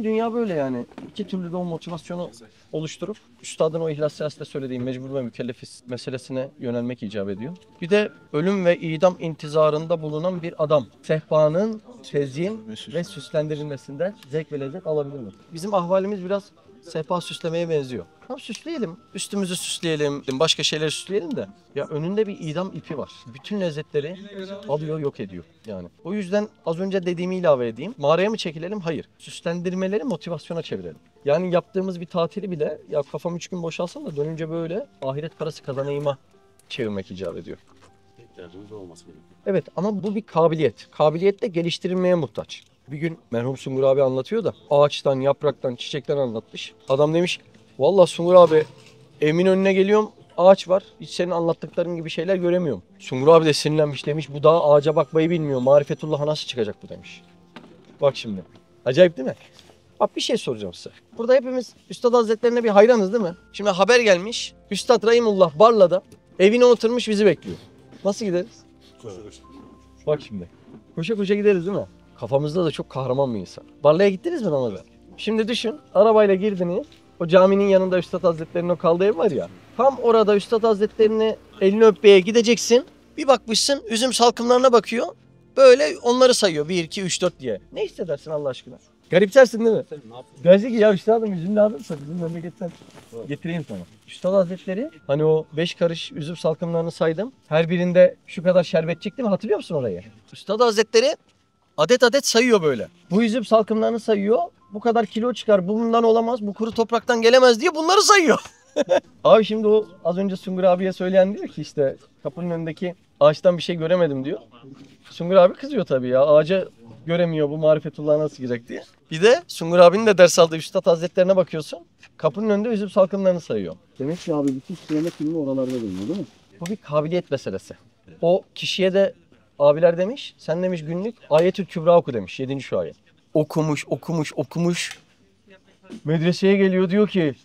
Dünya böyle yani. İki türlü de o motivasyonu oluşturup üstadın o İhlas Siyaseti'de söylediği mecbur ve mükellefiz meselesine yönelmek icap ediyor. Bir de ölüm ve idam intizarında bulunan bir adam sehpanın tezyin ve süslendirilmesinde zevk ve lezzet alabilir mi? Bizim ahvalimiz biraz sehpa süslemeye benziyor. Tamam, süsleyelim. Üstümüzü süsleyelim. Başka şeyleri süsleyelim de. Ya önünde bir idam ipi var. Bütün lezzetleri alıyor, yok ediyor yani. O yüzden az önce dediğimi ilave edeyim. Mağaraya mı çekilelim? Hayır. Süslendirmeleri motivasyona çevirelim. Yani yaptığımız bir tatili bile ya kafam 3 gün boşalsın da dönünce böyle ahiret parası kazanayıma çevirmek icap ediyor. İhtiyacımız olması gerekiyor. Evet ama bu bir kabiliyet. Kabiliyet de geliştirilmeye muhtaç. Bir gün merhum Sungur abi anlatıyor da ağaçtan, yapraktan, çiçekten anlatmış. Adam demiş, vallahi Sungur abi evimin önüne geliyorum, ağaç var. Hiç senin anlattıkların gibi şeyler göremiyorum. Sungur abi de sinirlenmiş, demiş bu dağ ağaca bakmayı bilmiyor. Marifetullah'a nasıl çıkacak bu demiş. Bak şimdi. Acayip değil mi? Bak bir şey soracağım size. Burada hepimiz Üstad Hazretlerine bir hayranız değil mi? Şimdi haber gelmiş. Üstad Rahimullah Barla'da evine oturmuş bizi bekliyor. Nasıl gideriz? Bak şimdi. Koşa koşa gideriz değil mi? Kafamızda da çok kahraman bir insan. Barla'ya gittiniz mi namaza? Şimdi düşün. Arabayla girdiniz. O caminin yanında Üstad Hazretleri'nin o kaldığı ev var ya. Tam orada Üstad Hazretleri'ni elini öpmeye gideceksin. Bir bakmışsın üzüm salkımlarına bakıyor. Böyle onları sayıyor. 1, 2, 3, 4 diye. Ne hissedersin Allah aşkına? Garipsersin değil mi? Dersin ki ya üstadım üzüm lazımsa bizim memleketten getireyim sana. Üstad Hazretleri hani o 5 karış üzüm salkımlarını saydım. Her birinde şu kadar şerbetçik değil mi? Hatırlıyor musun orayı? Üstad Hazretleri adet adet sayıyor böyle. Bu üzüm salkımlarını sayıyor. Bu kadar kilo çıkar. Bu bundan olamaz. Bu kuru topraktan gelemez diye bunları sayıyor. Abi şimdi o az önce Sungur abiye söyleyen diyor ki işte kapının önündeki ağaçtan bir şey göremedim diyor. Sungur abi kızıyor tabii ya. Ağaca göremiyor bu marifetullah nasıl girecek diye. Bir de Sungur abinin de ders aldığı Üstad Hazretlerine bakıyorsun. Kapının önünde üzüm salkımlarını sayıyor. Demek ki abi bütün süreme filmi oralarda dönüyor değil mi? Bu bir kabiliyet meselesi. O kişiye de abiler demiş, sen demiş günlük Ayetül Kübra oku demiş 7. şu ayet. Okumuş. Medreseye geliyor diyor ki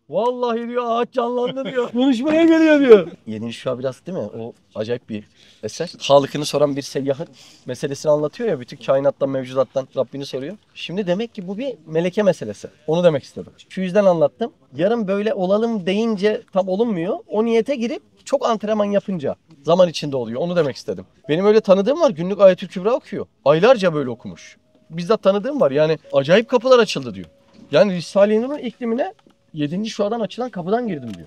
vallahi diyor ağaç canlandı diyor. Konuşmaya geliyor diyor. 7. Şua biraz değil mi? O acayip bir eser. Halıkını soran bir seyyahın meselesini anlatıyor ya. Bütün kainattan, mevcudattan Rabbini soruyor. Şimdi demek ki bu bir meleke meselesi. Onu demek istedim. Şu yüzden anlattım. Yarın böyle olalım deyince tam olunmuyor. O niyete girip çok antrenman yapınca zaman içinde oluyor. Onu demek istedim. Benim öyle tanıdığım var. Günlük Ayetül Kübra okuyor. Aylarca böyle okumuş. Bizzat tanıdığım var. Yani acayip kapılar açıldı diyor. Yani Risale-i Nur'un iklimine 7. şuadan açılan kapıdan girdim diyor.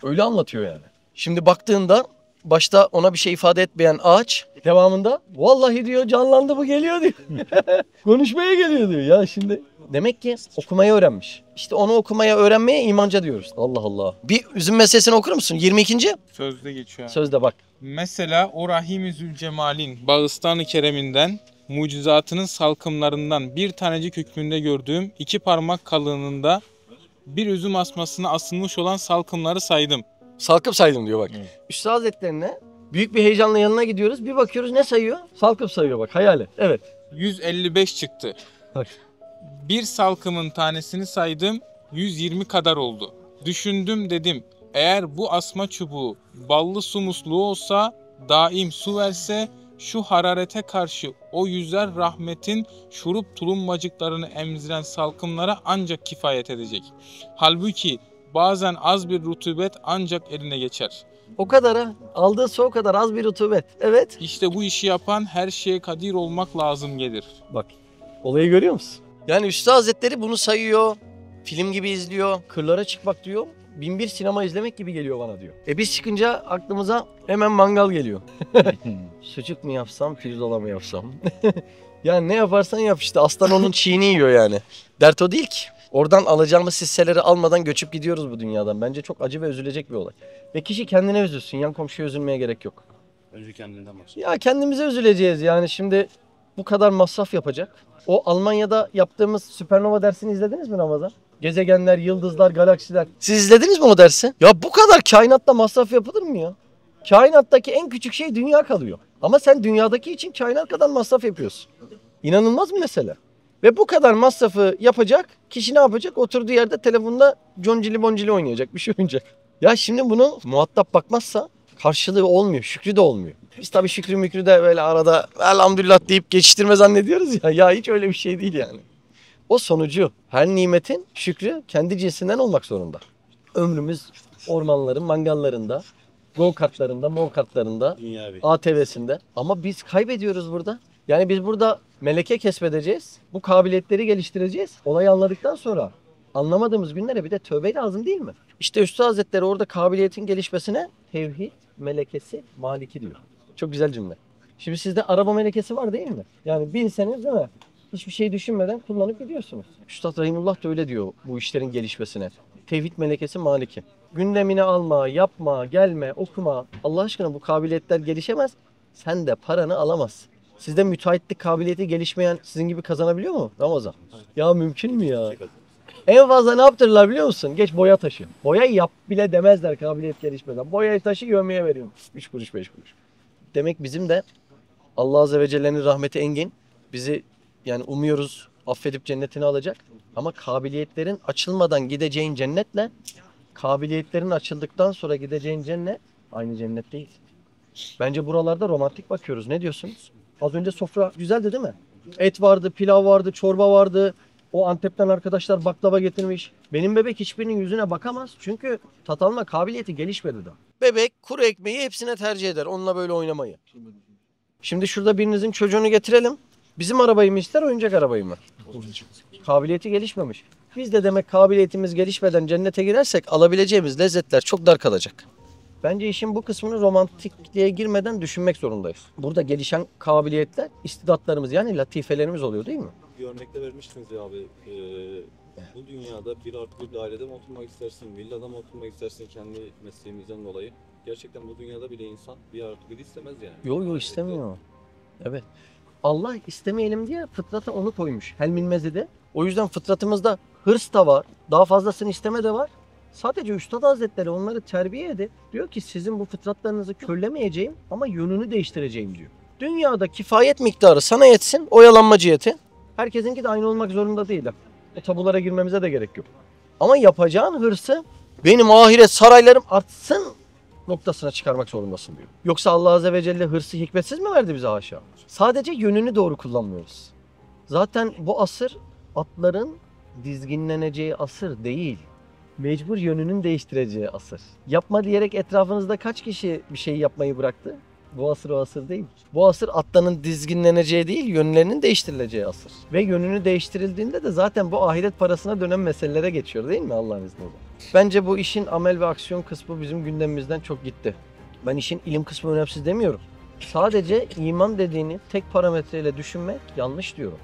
Öyle anlatıyor yani. Şimdi baktığında başta ona bir şey ifade etmeyen ağaç devamında vallahi diyor canlandı bu geliyor diyor. Konuşmaya geliyor diyor. Ya şimdi demek ki okumayı öğrenmiş. İşte onu okumaya öğrenmeye imanca diyoruz. Allah Allah. Bir üzüm meselesini okur musun? 22. Sözde geçiyor. Sözde bak. Mesela o Rahim-i Zülcemal'in Bağıstan-ı Kerem'inden, mucizatının salkımlarından bir tanecik hükmünde gördüğüm 2 parmak kalınlığında bir üzüm asmasına asılmış olan salkımları saydım. Salkım saydım diyor bak. Üstad Hazretlerine büyük bir heyecanla yanına gidiyoruz. Bir bakıyoruz ne sayıyor? Salkım sayıyor bak. Hayal et. Evet. 155 çıktı. Bak. Bir salkımın tanesini saydım, 120 kadar oldu. Düşündüm dedim, eğer bu asma çubuğu ballı su musluğu olsa, daim su verse, şu hararete karşı o yüzer rahmetin şurup tulumbacıklarını emziren salkımlara ancak kifayet edecek. Halbuki bazen az bir rutubet ancak eline geçer. O kadar ha. Aldığı su o kadar az bir rutubet. Evet. İşte bu işi yapan her şeye kadir olmak lazım gelir. Bak. Olayı görüyor musun? Yani Üstad Hazretleri bunu sayıyor. Film gibi izliyor. Kırlara çıkmak diyor. 1001 sinema izlemek gibi geliyor bana diyor. Biz çıkınca aklımıza hemen mangal geliyor. Sucuk mu yapsam, pirzola mı yapsam? Yani ne yaparsan yap işte. Aslan onun çiğini yiyor yani. Dert o değil ki. Oradan alacağımız hisseleri almadan göçüp gidiyoruz bu dünyadan. Bence çok acı ve üzülecek bir olay. Ve kişi kendine üzülsün. Yan komşuya üzülmeye gerek yok. Önce kendinden başla. Ya kendimize üzüleceğiz yani şimdi bu kadar masraf yapacak. O Almanya'da yaptığımız süpernova dersini izlediniz mi Ramazan? Gezegenler, yıldızlar, galaksiler. Siz izlediniz mi o dersi? Ya bu kadar kainatta masraf yapılır mı ya? Kainattaki en küçük şey dünya kalıyor. Ama sen dünyadaki için kainat kadar masraf yapıyorsun. İnanılmaz bir mesele. Ve bu kadar masrafı yapacak, kişi ne yapacak? Oturduğu yerde telefonda concili boncili oynayacak, bir şey oynayacak. Ya şimdi bunu muhatap bakmazsa karşılığı olmuyor, şükrü de olmuyor. Biz tabii şükrü mükrü de böyle arada elhamdülillah deyip geçiştirme zannediyoruz ya. Ya hiç öyle bir şey değil yani. O sonucu. Her nimetin şükrü kendi cinsinden olmak zorunda. Ömrümüz ormanların mangallarında, go kartlarında, mo kartlarında, Dünyavi. ATV'sinde. Ama biz kaybediyoruz burada. Yani biz burada meleke kesbedeceğiz. Bu kabiliyetleri geliştireceğiz. Olayı anladıktan sonra anlamadığımız günlere bir de tövbe lazım değil mi? İşte Üstad Hazretleri orada kabiliyetin gelişmesine tevhid melekesi maliki diyor. Çok güzel cümle. Şimdi sizde araba melekesi var değil mi? Yani binseniz değil mi? Hiçbir şey düşünmeden kullanıp gidiyorsunuz. Üstad Rahimullah da öyle diyor bu işlerin gelişmesine. Tevhid melekesi maliki. Gündemine alma, yapma, gelme, okuma. Allah aşkına bu kabiliyetler gelişemez. Sen de paranı alamazsın. Sizde müteahhitlik kabiliyeti gelişmeyen sizin gibi kazanabiliyor mu Ramazan? Ya mümkün mü ya? En fazla ne yaptırırlar biliyor musun? Geç boya taşı. Boyayı yap bile demezler kabiliyet gelişmeden. Boyayı taşı yövmeye veriyorum. 3 kuruş 5 kuruş. Demek bizim de Allah Azze ve Celle'nin rahmeti engin. Bizi yani umuyoruz affedip cennetine alacak. Ama kabiliyetlerin açılmadan gideceğin cennetle kabiliyetlerin açıldıktan sonra gideceğin cennet aynı cennet değil. Bence buralarda romantik bakıyoruz. Ne diyorsunuz? Az önce sofra güzeldi değil mi? Et vardı, pilav vardı, çorba vardı. O Antep'ten arkadaşlar baklava getirmiş. Benim bebek hiçbirinin yüzüne bakamaz. Çünkü tat alma kabiliyeti gelişmedi daha. Bebek kuru ekmeği hepsine tercih eder. Onunla böyle oynamayı. Şimdi şurada birinizin çocuğunu getirelim. Bizim arabayı mı ister, oyuncak arabayı mı? Kabiliyeti gelişmemiş. Biz de demek kabiliyetimiz gelişmeden cennete girersek alabileceğimiz lezzetler çok dar kalacak. Bence işin bu kısmını romantikliğe girmeden düşünmek zorundayız. Burada gelişen kabiliyetler istidatlarımız yani latifelerimiz oluyor değil mi? Bir örnekte vermiştiniz ya abi. Bu dünyada 1+1 dairede mi oturmak istersin, villada mı oturmak istersin kendi mesleğimizden dolayı? Gerçekten bu dünyada bile insan 1+1 istemez yani. Yok istemiyor. Evet. Allah istemeyelim diye fıtrata onu koymuş. Helminmezide. O yüzden fıtratımızda hırs da var. Daha fazlasını isteme de var. Sadece Üstad Hazretleri onları terbiye edip diyor ki sizin bu fıtratlarınızı körlemeyeceğim ama yönünü değiştireceğim diyor. Dünyada kifayet miktarı sana yetsin, oyalanmacı yeti. Herkesinki de aynı olmak zorunda değil. O tabulara girmemize de gerek yok. Ama yapacağın hırsı benim ahiret saraylarım artsın noktasına çıkarmak zorundasın diyor. Yoksa Allah Azze ve Celle hırsı hikmetsiz mi verdi bize haşa? Sadece yönünü doğru kullanmıyoruz. Zaten bu asır atların dizginleneceği asır değil. Mecbur yönünün değiştireceği asır. Yapma diyerek etrafınızda kaç kişi bir şey yapmayı bıraktı? Bu asır o asır değil. Bu asır atların dizginleneceği değil, yönlerinin değiştirileceği asır. Ve yönünü değiştirildiğinde de zaten bu ahiret parasına dönen meselelere geçiyor değil mi Allah'ın izniyle? Bence bu işin amel ve aksiyon kısmı bizim gündemimizden çok gitti. Ben işin ilim kısmı önemsiz demiyorum. Sadece iman dediğini tek parametreyle düşünmek yanlış diyorum.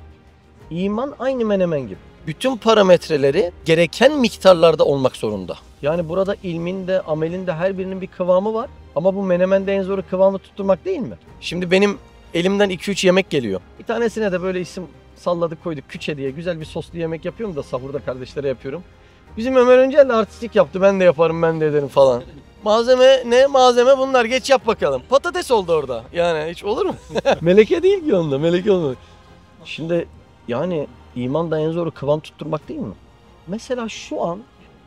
İman aynı menemen gibi. Bütün parametreleri gereken miktarlarda olmak zorunda. Yani burada ilmin de amelin de her birinin bir kıvamı var. Ama bu menemende en zoru kıvamı tutturmak değil mi? Şimdi benim elimden 2-3 yemek geliyor. Bir tanesine de böyle isim salladık koyduk küçe diye güzel bir soslu yemek yapıyorum da sahurda kardeşlere yapıyorum. Bizim Ömer Öncel de artistik yaptı. Ben de yaparım, ben de ederim falan. Malzeme ne? Malzeme bunlar. Geç yap bakalım. Patates oldu orada. Yani hiç olur mu? Meleke değil ki onda. Meleke olmadı. Şimdi yani iman da en zoru kıvam tutturmak değil mi? Mesela şu an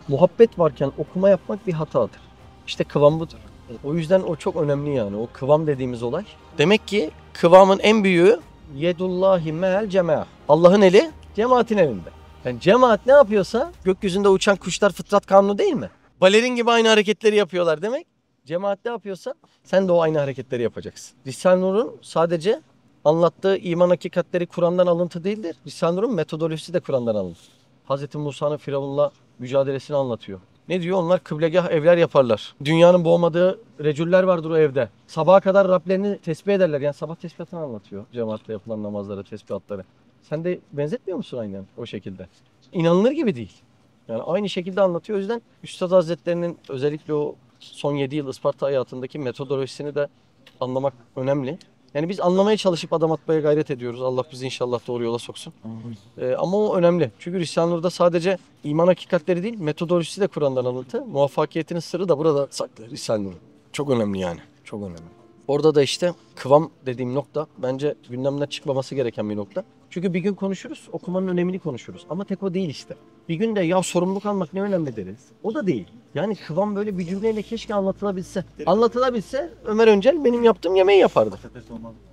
muhabbet varken okuma yapmak bir hatadır. İşte kıvam budur. O yüzden o çok önemli yani. O kıvam dediğimiz olay. Demek ki kıvamın en büyüğü yedullahi me'el cema'a. Allah'ın eli cemaatin elinde. Yani cemaat ne yapıyorsa gökyüzünde uçan kuşlar fıtrat kanunu değil mi? Balerin gibi aynı hareketleri yapıyorlar demek. Cemaat ne yapıyorsa sen de o aynı hareketleri yapacaksın. Risale-i Nur'un sadece anlattığı iman hakikatleri Kur'an'dan alıntı değildir. Risale-i Nur'un metodolojisi de Kur'an'dan alınır. Hz. Musa'nın Firavun'la mücadelesini anlatıyor. Ne diyor? Onlar kıblegah evler yaparlar. Dünyanın boğmadığı recüller vardır o evde. Sabaha kadar Rablerini tesbih ederler. Yani sabah tesbihatını anlatıyor. Cemaatle yapılan namazları, tesbihatları. Sen de benzetmiyor musun aynen o şekilde? İnanılır gibi değil. Yani aynı şekilde anlatıyor. O yüzden Üstad Hazretleri'nin özellikle o son 7 yıl Isparta hayatındaki metodolojisini de anlamak önemli. Yani biz anlamaya çalışıp adam atmaya gayret ediyoruz. Allah bizi inşallah doğru yola soksun. Ama o önemli. Çünkü Risale-i Nur'da sadece iman hakikatleri değil, metodolojisi de Kur'an'dan alıntı. Muvaffakiyetinin sırrı da burada saklı Risale-i Nur. Çok önemli yani. Çok önemli. Orada da işte kıvam dediğim nokta bence gündemden çıkmaması gereken bir nokta. Çünkü bir gün konuşuruz, okumanın önemini konuşuruz. Ama tek o değil işte. Bir gün de ya sorumluluk almak ne önemli deriz. O da değil. Yani kıvam böyle bir cümleyle keşke anlatılabilse. Anlatılabilse Ömer Öncel benim yaptığım yemeği yapardı.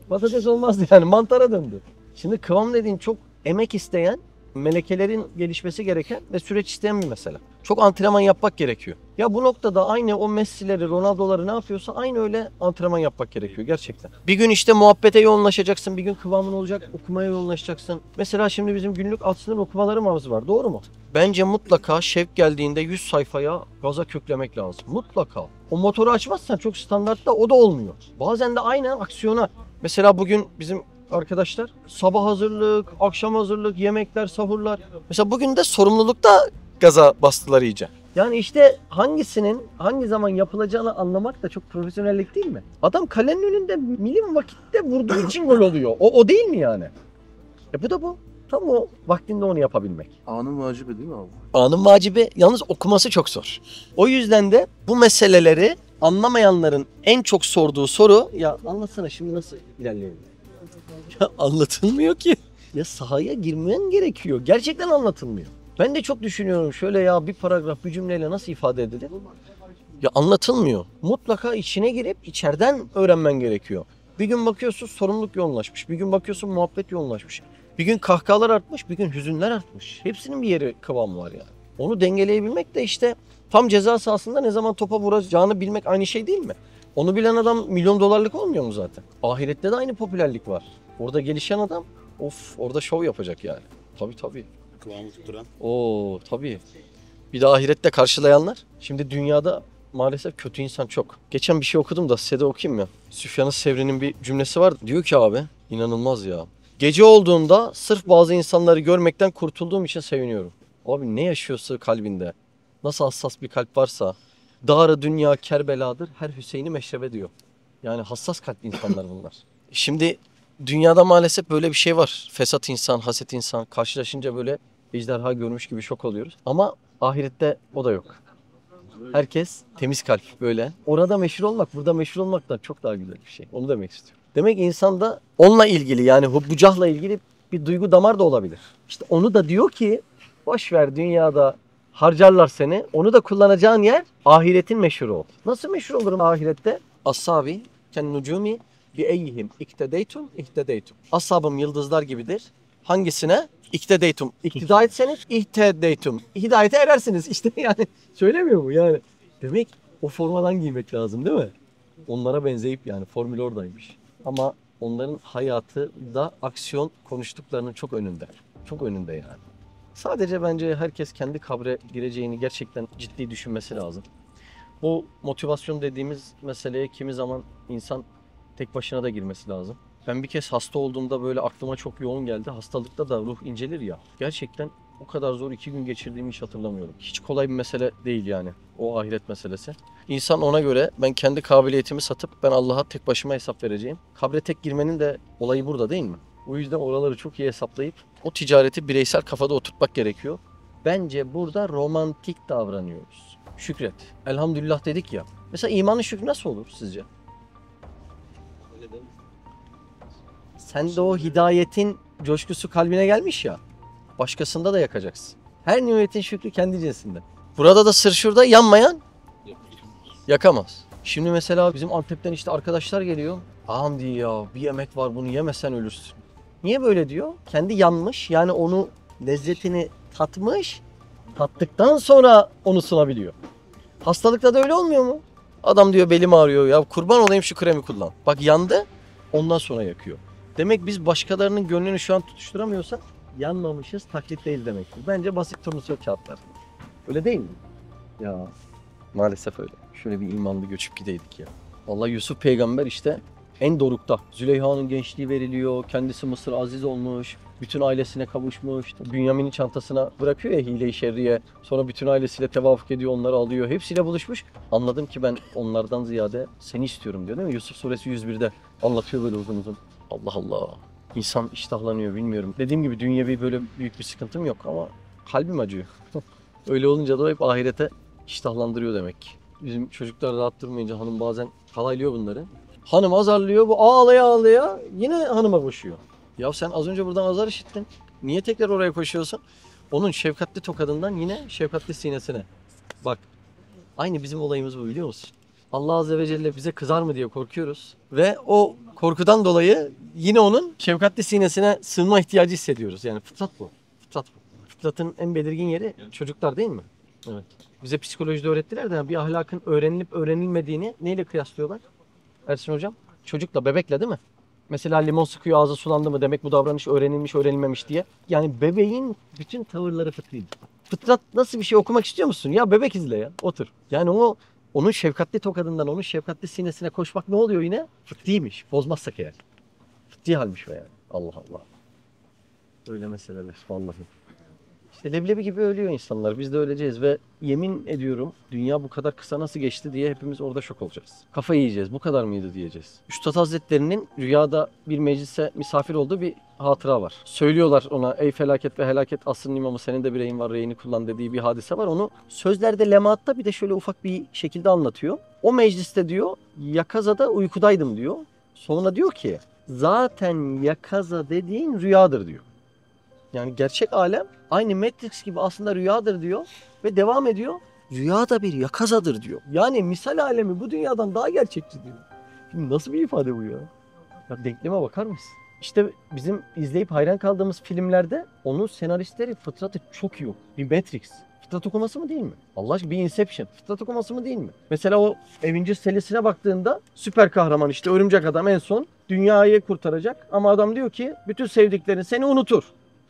Patates olmazdı yani mantara döndü. Şimdi kıvam dediğin çok emek isteyen melekelerin gelişmesi gereken ve süreç isteyen bir mesele. Çok antrenman yapmak gerekiyor. Ya bu noktada aynı o Messi'leri, Ronaldo'ları ne yapıyorsa aynı öyle antrenman yapmak gerekiyor gerçekten. Bir gün işte muhabbete yoğunlaşacaksın, bir gün kıvamın olacak, okumaya yoğunlaşacaksın. Mesela şimdi bizim günlük alt sınır okumalarımız var, doğru mu? Bence mutlaka şevk geldiğinde 100 sayfaya gaza köklemek lazım. Mutlaka. O motoru açmazsan çok standartta o da olmuyor. Bazen de aynen aksiyona. Mesela bugün bizim arkadaşlar sabah hazırlık, akşam hazırlık, yemekler, sahurlar. Mesela bugün de sorumlulukta gaza bastılar iyice. Yani işte hangisinin hangi zaman yapılacağını anlamak da çok profesyonellik değil mi? Adam kalenin önünde milim vakitte vurduğu için gol oluyor. O değil mi yani? Bu da bu. Tam o vaktinde onu yapabilmek. Anın vacibi değil mi abi? Anın vacibi, yalnız okuması çok zor. O yüzden de bu meseleleri anlamayanların en çok sorduğu soru, ya anlatsana şimdi nasıl ilerleyelim? Ya anlatılmıyor ki. Ya sahaya girmen gerekiyor. Gerçekten anlatılmıyor. Ben de çok düşünüyorum şöyle, ya bir paragraf bir cümleyle nasıl ifade edilir? Ya anlatılmıyor. Mutlaka içine girip içeriden öğrenmen gerekiyor. Bir gün bakıyorsun sorumluluk yoğunlaşmış. Bir gün bakıyorsun muhabbet yoğunlaşmış. Bir gün kahkahalar artmış, bir gün hüzünler artmış. Hepsinin bir yeri, kıvamı var yani. Onu dengeleyebilmek de işte tam ceza sahasında ne zaman topa vuracağını bilmek aynı şey değil mi? Onu bilen adam milyon dolarlık olmuyor mu zaten? Ahirette de aynı popülerlik var. Orada gelişen adam orada şov yapacak yani. Tabii. Kıvamı tutturan. Oo tabii. Bir de ahirette karşılayanlar. Şimdi dünyada maalesef kötü insan çok. Geçen bir şey okudum da size de okuyayım ya. Süfyan-ı Sevri'nin bir cümlesi var. Diyor ki abi, inanılmaz ya. Gece olduğunda sırf bazı insanları görmekten kurtulduğum için seviniyorum. Abi ne yaşıyorsa kalbinde. Nasıl hassas bir kalp varsa. Dağrı dünya Kerbeladır, her Hüseyin'i meşrebe diyor. Yani hassas kalpli insanlar bunlar. Şimdi dünyada maalesef böyle bir şey var. Fesat insan, haset insan. Karşılaşınca böyle ejderha görmüş gibi şok oluyoruz. Ama ahirette o da yok. Herkes temiz kalp böyle. Orada meşhur olmak, burada meşhur olmaktan çok daha güzel bir şey. Onu demek istiyorum. Demek insanda onunla ilgili, yani hubbucahla ilgili bir duygu damar da olabilir. İşte onu da diyor ki boş ver, dünyada harcarlar seni. Onu da kullanacağın yer ahiretin meşhur ol. Nasıl meşhur olurum ahirette? Ashabi ken nucumi bi eyyihim iktedeytum ihtedeytum. Ashabım yıldızlar gibidir. Hangisine? İktedeytum. İktida etseniz ihtedeytum. Hidayete erersiniz. İşte yani söylemiyor mu yani? Demek o formadan giymek lazım değil mi? Onlara benzeyip, yani formül oradaymış. Ama onların hayatı da aksiyon konuştuklarının çok önünde. Çok önünde yani. Sadece bence herkes kendi kabre gireceğini gerçekten ciddi düşünmesi lazım. Bu motivasyon dediğimiz meseleye kimi zaman insan tek başına da girmesi lazım. Ben bir kez hasta olduğumda böyle aklıma çok yoğun geldi. Hastalıkta da ruh incelir ya. Gerçekten o kadar zor 2 gün geçirdiğimi hiç hatırlamıyorum. Hiç kolay bir mesele değil yani o ahiret meselesi. İnsan ona göre, ben kendi kabiliyetimi satıp ben Allah'a tek başıma hesap vereceğim. Kabre tek girmenin de olayı burada değil mi? O yüzden oraları çok iyi hesaplayıp o ticareti bireysel kafada oturtmak gerekiyor. Bence burada romantik davranıyoruz. Şükret. Elhamdülillah dedik ya. Mesela imanın şükrü nasıl olur sizce? Öyle değil mi? Sen de o hidayetin coşkusu kalbine gelmiş ya. Başkasında da yakacaksın. Her nimetin şükrü kendi cinsinde. Burada da sır şurada, yanmayan yakamaz. Şimdi mesela bizim Antep'ten işte arkadaşlar geliyor. Ağam diyor ya, bir yemek var, bunu yemesen ölürsün. Niye böyle diyor? Kendi yanmış, yani onu lezzetini tatmış. Tattıktan sonra onu sunabiliyor. Hastalıkta da öyle olmuyor mu? Adam diyor belim ağrıyor, ya kurban olayım şu kremi kullan. Bak yandı, ondan sonra yakıyor. Demek biz başkalarının gönlünü şu an tutuşturamıyorsak yanmamışız, taklit değil demektir. Bence basit turnusol kağıtlar. Öyle değil mi? Ya maalesef öyle. Şöyle bir imanlı göçüp gideydik ya. Vallahi Yusuf peygamber işte en dorukta. Züleyha'nın gençliği veriliyor. Kendisi Mısır aziz olmuş. Bütün ailesine kavuşmuş. Bünyamin'in çantasına bırakıyor ya hile-i şerriye. Sonra bütün ailesiyle tevafuk ediyor, onları alıyor. Hepsiyle buluşmuş. Anladım ki ben onlardan ziyade seni istiyorum diyor değil mi? Yusuf suresi 101'de anlatıyor böyle uzun uzun. Allah Allah. İnsan iştahlanıyor, bilmiyorum. Dediğim gibi dünyevi böyle büyük bir sıkıntım yok ama kalbim acıyor. Öyle olunca da hep ahirete iştahlandırıyor demek ki. Bizim çocuklar rahat durmayınca hanım bazen halaylıyor bunları. Hanım azarlıyor, bu ağlaya ağlaya yine hanıma koşuyor. Ya sen az önce buradan azar işittin. Niye tekrar oraya koşuyorsun? Onun şefkatli tokadından yine şefkatli sinesine. Bak, aynı bizim olayımız bu, biliyor musun? Allah Azze ve Celle bize kızar mı diye korkuyoruz. Ve o korkudan dolayı yine onun şefkatli sinesine sığınma ihtiyacı hissediyoruz. Yani fıtrat bu. Fıtrat bu. fıtratın en belirgin yeri çocuklar değil mi? Evet. Bize psikolojide öğrettiler de bir ahlakın öğrenilip öğrenilmediğini neyle kıyaslıyorlar? Ersin hocam? Çocukla, bebekle değil mi? Mesela limon sıkıyor ağzı sulandı mı demek bu davranış öğrenilmiş öğrenilmemiş diye. Yani bebeğin bütün tavırları fıtriydi. Fıtrat nasıl bir şey okumak istiyor musun? Ya bebek izle ya otur. Yani onun şefkatli tokadından onun şefkatli sinesine koşmak ne oluyor yine? Fıtriymiş bozmazsak eğer. Fıtri halmiş o yani. Allah Allah. Öyle meseleler vallahi. İşte leblebi gibi ölüyor insanlar. Biz de öleceğiz ve yemin ediyorum dünya bu kadar kısa nasıl geçti diye hepimiz orada şok olacağız. Kafayı yiyeceğiz. Bu kadar mıydı diyeceğiz. Üstad Hazretleri'nin rüyada bir meclise misafir olduğu bir hatıra var. Söylüyorlar ona ey felaket ve helaket asrın imamı senin de bir reyin var reyini kullan dediği bir hadise var. Onu sözlerde lemaatta bir de şöyle ufak bir şekilde anlatıyor. O mecliste diyor yakazada uykudaydım diyor. Sonra diyor ki zaten yakaza dediğin rüyadır diyor. Yani gerçek alem aynı Matrix gibi aslında rüyadır diyor ve devam ediyor. Rüya da bir yakazadır diyor. Yani misal alemi bu dünyadan daha gerçekçi diyor. Şimdi nasıl bir ifade bu ya? Ya denkleme bakar mısın? İşte bizim izleyip hayran kaldığımız filmlerde onun senaristleri fıtratı çok iyi. Bir Matrix. Fıtrat okuması mı değil mi? Allah aşkına bir Inception. Fıtrat okuması mı değil mi? Mesela o Avengers serisine baktığında süper kahraman işte örümcek adam en son dünyayı kurtaracak. Ama adam diyor ki bütün sevdiklerin seni unutur.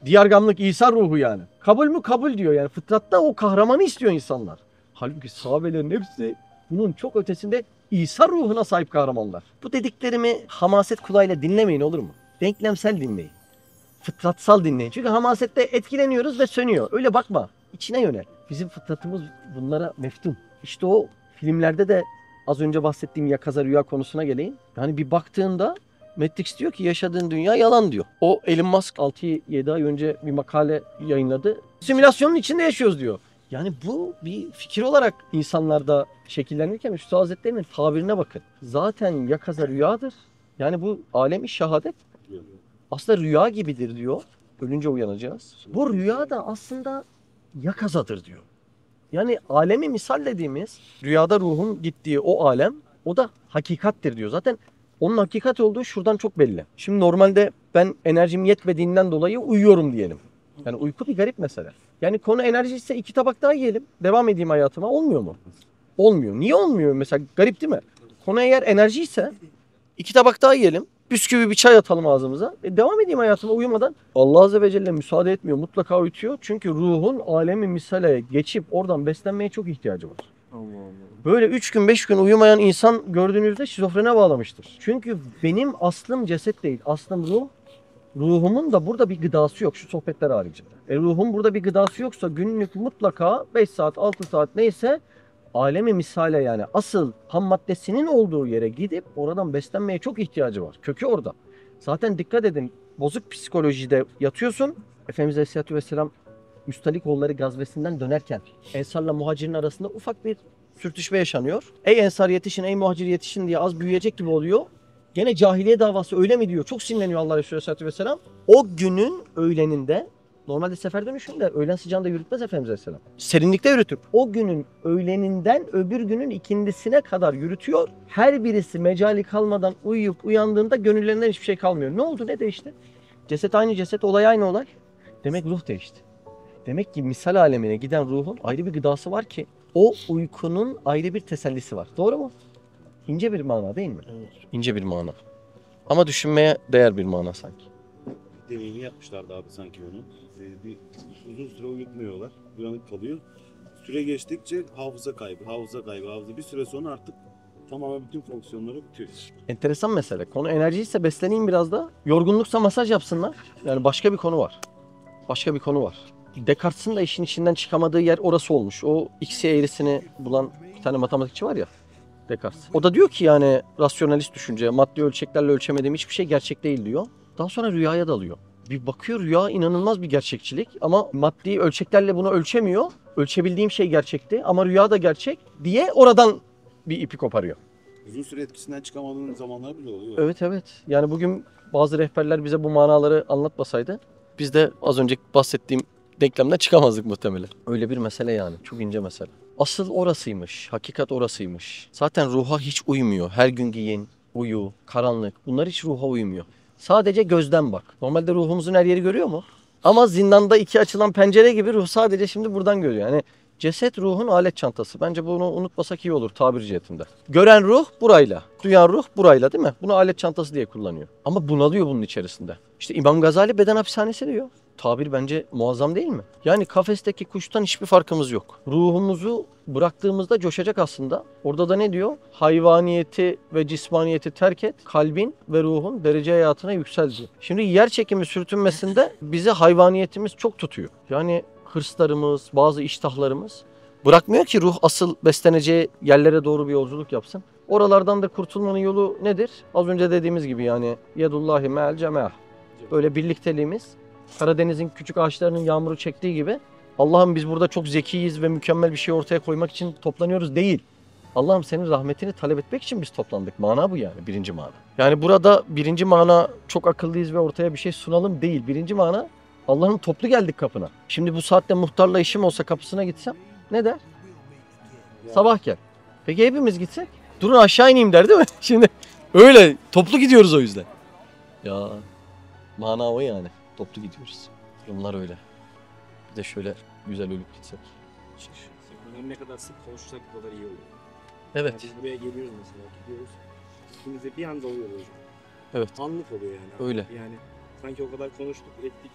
Diyargamlık İsa ruhu yani. Kabul mü? Kabul diyor yani. Fıtratta o kahramanı istiyor insanlar. Halbuki sahabelerin hepsi bunun çok ötesinde İsa ruhuna sahip kahramanlar. Bu dediklerimi hamaset kulağıyla dinlemeyin olur mu? Denklemsel dinleyin. Fıtratsal dinleyin. Çünkü hamasette etkileniyoruz ve sönüyor. Öyle bakma. İçine yönel. Bizim fıtratımız bunlara meftun. İşte o filmlerde de az önce bahsettiğim yakaza rüya konusuna geleyim. Yani bir baktığında Matrix diyor ki yaşadığın dünya yalan diyor. O Elon Musk 6-7 ay önce bir makale yayınladı. Simülasyonun içinde yaşıyoruz diyor. Yani bu bir fikir olarak insanlarda şekillenirken Üstad Hazretleri'nin tabirine bakın. Zaten yakaza rüyadır. Yani bu alemi şehadet aslında rüya gibidir diyor. Ölünce uyanacağız. Bu rüya da aslında yakazadır diyor. Yani alemi misal dediğimiz rüyada ruhun gittiği o alem o da hakikattir diyor. Zaten onun hakikat olduğu şuradan çok belli. Şimdi normalde ben enerjim yetmediğinden dolayı uyuyorum diyelim. Yani uyku bir garip mesele. Yani konu enerji ise 2 tabak daha yiyelim. Devam edeyim hayatıma. Olmuyor mu? Olmuyor. Niye olmuyor? Mesela garip değil mi? Konu eğer enerji ise 2 tabak daha yiyelim. Bisküvi bir çay atalım ağzımıza. Devam edeyim hayatıma uyumadan. Allah Azze ve Celle müsaade etmiyor. Mutlaka uyutuyor. Çünkü ruhun alemi misale geçip oradan beslenmeye çok ihtiyacı var. Allah Allah. Böyle 3 gün 5 gün uyumayan insan gördüğünüzde şizofrene bağlamıştır. Çünkü benim aslım ceset değil. Aslım ruh. Ruhumun da burada bir gıdası yok şu sohbetler haricinde. Ruhum burada bir gıdası yoksa günlük mutlaka 5 saat 6 saat neyse alemi misale yani asıl ham maddesinin olduğu yere gidip oradan beslenmeye çok ihtiyacı var. Kökü orada. Zaten dikkat edin bozuk psikolojide yatıyorsun. Efendimiz Aleyhisselatü Vesselam Müstalikoğulları gazvesinden dönerken Ensar'la Muhacir'in arasında ufak bir sürtüşme yaşanıyor. Ey Ensar yetişin, ey Muhacir yetişin diye az büyüyecek gibi oluyor. Gene cahiliye davası öyle mi diyor. Çok sinirleniyor Allah Resulü Aleyhisselatü Vesselam. O günün öğleninde normalde sefer dönüşünde öğlen sıcağında yürütmez Efendimiz Aleyhisselam. Serinlikte yürütür. O günün öğleninden öbür günün ikindisine kadar yürütüyor. Her birisi mecali kalmadan uyuyup uyandığında gönüllerinden hiçbir şey kalmıyor. Ne oldu? Ne değişti? Ceset aynı ceset, olay aynı olay. Demek ruh değişti. Demek ki misal alemine giden ruhun ayrı bir gıdası var ki o uykunun ayrı bir tesellisi var. Doğru mu? İnce bir mana değil mi? Evet. İnce bir mana. Ama düşünmeye değer bir mana sanki. Deneyimi yapmışlardı abi sanki onu. Bir uzun süre uyutmuyorlar. Uyanık kalıyor. Süre geçtikçe hafıza kaybı, hafıza kaybı, hafıza. Bir süre sonra artık tamamen bütün fonksiyonları bitiyor. Enteresan mesele. Konu enerjiyse besleneyim biraz da. Yorgunluksa masaj yapsınlar. Yani başka bir konu var. Başka bir konu var. Descartes'in de işin içinden çıkamadığı yer orası olmuş. O X eğrisini bulan bir tane matematikçi var ya. Descartes. O da diyor ki yani rasyonalist düşünce, maddi ölçeklerle ölçemediğim hiçbir şey gerçek değil diyor. Daha sonra rüyaya dalıyor. Bir bakıyor rüya inanılmaz bir gerçekçilik ama maddi ölçeklerle bunu ölçemiyor. Ölçebildiğim şey gerçekti ama rüya da gerçek diye oradan bir ipi koparıyor. Uzun süre etkisinden çıkamadığın zamanlar bile oluyor. Evet evet. Yani bugün bazı rehberler bize bu manaları anlatmasaydı biz de az önce bahsettiğim denklemden çıkamazdık muhtemelen. Öyle bir mesele yani. Çok ince mesele. Asıl orasıymış. Hakikat orasıymış. Zaten ruha hiç uymuyor. Her gün giyin, uyu, karanlık. Bunlar hiç ruha uymuyor. Sadece gözden bak. Normalde ruhumuzun her yeri görüyor mu? Ama zindanda iki açılan pencere gibi ruh sadece şimdi buradan görüyor. Yani ceset ruhun alet çantası. Bence bunu unutmasak iyi olur tabir cihetinde. Gören ruh burayla, duyan ruh burayla değil mi? Bunu alet çantası diye kullanıyor. Ama bunalıyor bunun içerisinde. İşte İmam Gazali beden hapishanesi diyor. Tabir bence muazzam değil mi? Yani kafesteki kuştan hiçbir farkımız yok. Ruhumuzu bıraktığımızda coşacak aslında. Orada da ne diyor? Hayvaniyeti ve cismaniyeti terk et, kalbin ve ruhun derece hayatına yüksel diyor. Şimdi yer çekimi sürtünmesinde bizi hayvaniyetimiz çok tutuyor. Yani hırslarımız, bazı iştahlarımız bırakmıyor ki ruh asıl besleneceği yerlere doğru bir yolculuk yapsın. Oralardan da kurtulmanın yolu nedir? Az önce dediğimiz gibi yani yedullahi me'al cemaah. Böyle birlikteliğimiz Karadeniz'in küçük ağaçlarının yağmuru çektiği gibi Allah'ım biz burada çok zekiyiz ve mükemmel bir şey ortaya koymak için toplanıyoruz değil. Allah'ım senin rahmetini talep etmek için biz toplandık. Mana bu yani birinci mana. Yani burada birinci mana çok akıllıyız ve ortaya bir şey sunalım değil. Birinci mana Allah'ım toplu geldik kapına. Şimdi bu saatte muhtarla işim olsa kapısına gitsem ne der? Sabah gel. Peki hepimiz gitsek? Durun aşağı ineyim der değil mi? Şimdi öyle toplu gidiyoruz o yüzden. Ya mana o yani. Toplu gidiyoruz. Bunlar öyle. Bir de şöyle güzel ölüp gitsek. Bunları ne kadar sık konuşsak o kadar iyi olur. Evet. Yani biz buraya geliyoruz mesela, gidiyoruz. Üstümüze bir anda oluyor hocam. Evet. Anlık oluyor yani. Öyle. Yani sanki o kadar konuştuk, ettik.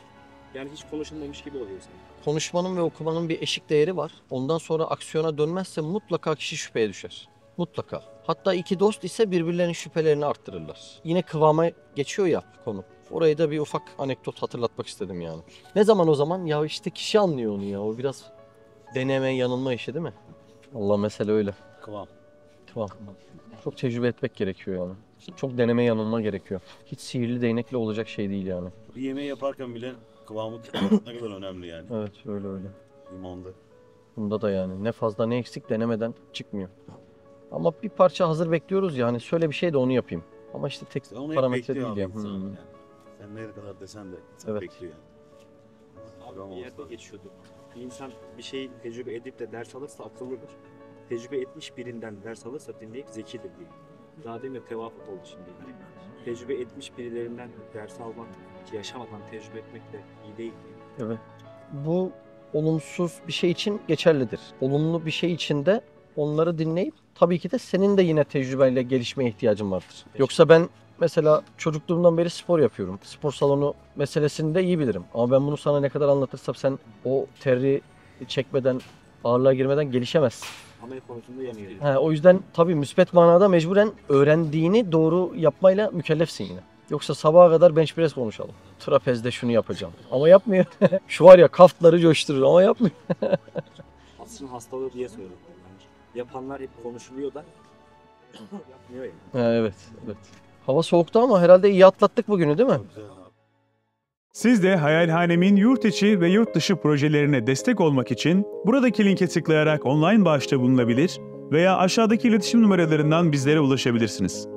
Yani hiç konuşulmamış gibi oluyor sanki. Konuşmanın ve okumanın bir eşik değeri var. Ondan sonra aksiyona dönmezse mutlaka kişi şüpheye düşer. Mutlaka. Hatta iki dost ise birbirlerinin şüphelerini arttırırlar. Yine kıvama geçiyor ya konu. Orayı da bir ufak anekdot hatırlatmak istedim yani. Ne zaman o zaman? Ya işte kişi anlıyor onu ya. O biraz deneme yanılma işi değil mi? Allah mesele öyle. Kıvam. Tamam. Çok tecrübe etmek gerekiyor yani. Çok deneme yanılma gerekiyor. Hiç sihirli değnekle olacak şey değil yani. Bir yemeği yaparken bile kıvamı tutmak ne kadar önemli yani. Evet öyle öyle. Limanda. Bunda da yani ne fazla ne eksik denemeden çıkmıyor. Ama bir parça hazır bekliyoruz yani söyle bir şey de onu yapayım. Ama işte tek Sen onu hep parametre bekliyor değil abi ya. insan yani. Sen nereye kadar desen de insan Evet. bekliyor yani. Abi bir yerde geçiyordu. Bir insan bir şey tecrübe edip de ders alırsa akıllıdır. Tecrübe etmiş birinden ders alırsa dinleyip zekidir diye. Daha demin tevafuk oldu şimdi. Tecrübe etmiş birilerinden ders almak, yaşamadan tecrübe etmek de iyi değil. Evet. Bu olumsuz bir şey için geçerlidir. Olumlu bir şey için de onları dinleyip tabii ki de senin de yine tecrübeyle gelişmeye ihtiyacın vardır. Yoksa ben mesela çocukluğumdan beri spor yapıyorum. Spor salonu meselesini de iyi bilirim. Ama ben bunu sana ne kadar anlatırsam sen o terri çekmeden, ağırlığa girmeden gelişemezsin. Amel konusunda yanıyor. O yüzden tabii müspet manada mecburen öğrendiğini doğru yapmayla mükellefsin yine. Yoksa sabaha kadar bench press konuşalım. Trapezde şunu yapacağım. Ama yapmıyor. Şu var ya kaftları coşturur ama yapmıyor. Asrın hastalığı diye söylüyorum. Yani yapanlar hep konuşuluyor da yapmıyor yani. Evet. Hava soğuktu ama herhalde iyi atlattık bugünü değil mi? Çok güzel abi. Siz de Hayalhanem'in yurt içi ve yurt dışı projelerine destek olmak için buradaki linke tıklayarak online bağışta bulunabilir veya aşağıdaki iletişim numaralarından bizlere ulaşabilirsiniz.